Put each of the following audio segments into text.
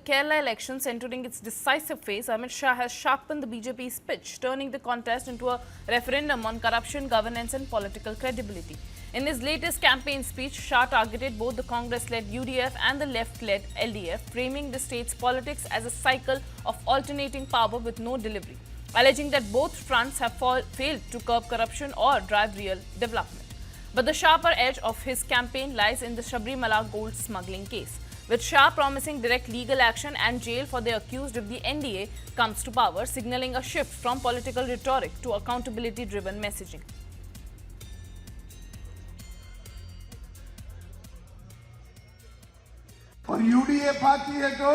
Kerala elections entering its decisive phase, Amit Shah has sharpened the BJP's pitch, turning the contest into a referendum on corruption, governance and political credibility. In his latest campaign speech, Shah targeted both the Congress-led UDF and the left-led LDF, framing the state's politics as a cycle of alternating power with no delivery, alleging that both fronts have failed to curb corruption or drive real development. But the sharper edge of his campaign lies in the Sabrimala gold smuggling case, with Shah promising direct legal action and jail for the accused if the NDA comes to power, signaling a shift from political rhetoric to accountability-driven messaging. और UDF आती है तो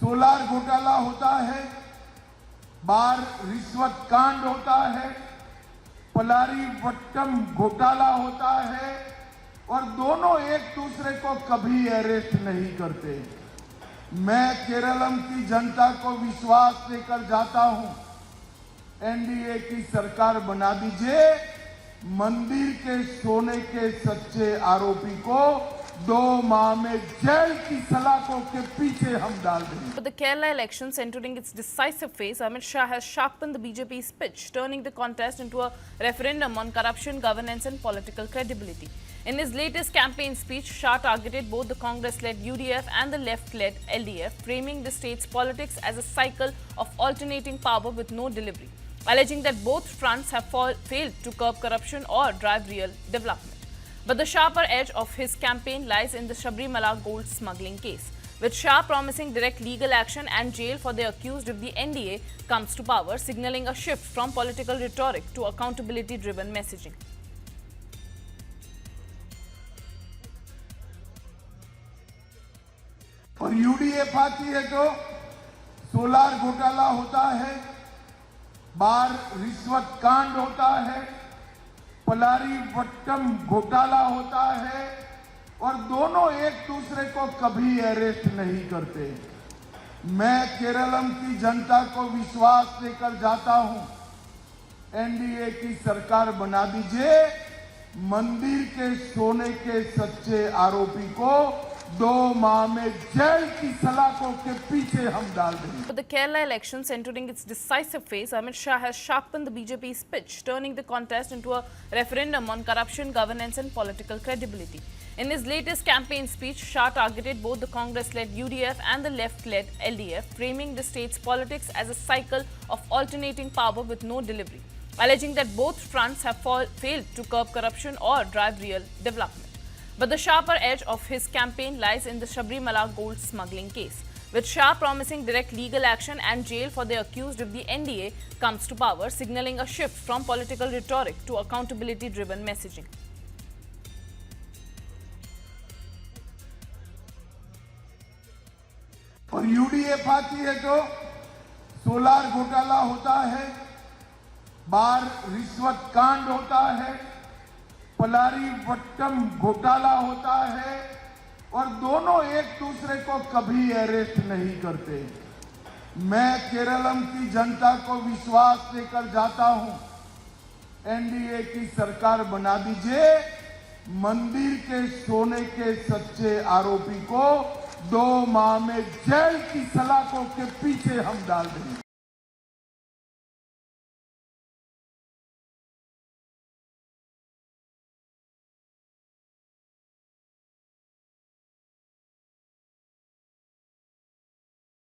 solar घोटाला होता है, बार रिश्वत कांड होता है, पलारी वट्टम घोटाला होता है और दोनों एक दूसरे को कभी अरेस्ट नहीं करते। मैं केरलम की जनता को विश्वास देकर जाता हूं, एनडीए की सरकार बना दीजिए। मंदिर के सोने के सच्चे आरोपी को 2 माह में जेल की सलाखों के पीछे हम डाल देंगे। But the Kerala elections entering its decisive phase, Amit Shah has sharpened the BJP's pitch, turning the contest into a referendum on corruption, governance and political credibility. In his latest campaign speech, Shah targeted both the Congress-led UDF and the left-led LDF, framing the state's politics as a cycle of alternating power with no delivery, alleging that both fronts have failed to curb corruption or drive real development. But the sharper edge of his campaign lies in the Sabrimala gold smuggling case, with Shah promising direct legal action and jail for the accused if the NDA comes to power, signaling a shift from political rhetoric to accountability-driven messaging. और UDF आती है तो solar घोटाला होता है, बार रिश्वत कांड होता है, पलारी वट्टम घोटाला होता है और दोनों एक दूसरे को कभी अरेस्ट नहीं करते। मैं केरलम की जनता को विश्वास देकर जाता हूं, एनडीए की सरकार बना दीजिए। मंदिर के सोने के सच्चे आरोपी को 2 माह में जेल की सलाखों के पीछे हम डाल देंगे। But the Kerala elections entering its decisive phase, Amit Shah has sharpened the BJP's pitch, turning the contest into a referendum on corruption, governance and political credibility. In his latest campaign speech, Shah targeted both the Congress-led UDF and the left-led LDF, framing the state's politics as a cycle of alternating power with no delivery, alleging that both fronts have failed to curb corruption or drive real development. But the sharper edge of his campaign lies in the Sabrimala gold smuggling case, with Shah promising direct legal action and jail for the accused if the NDA comes to power, signaling a shift from political rhetoric to accountability-driven messaging. और UDF आती है तो solar घोटाला होता है, बार रिश्वत कांड होता है, पलारी वट्टम घोटाला होता है और दोनों एक दूसरे को कभी अरेस्ट नहीं करते। मैं केरलम की जनता को विश्वास देकर जाता हूं, एनडीए की सरकार बना दीजिए। मंदिर के सोने के सच्चे आरोपी को 2 माह में जेल की सलाखों के पीछे हम डाल देंगे।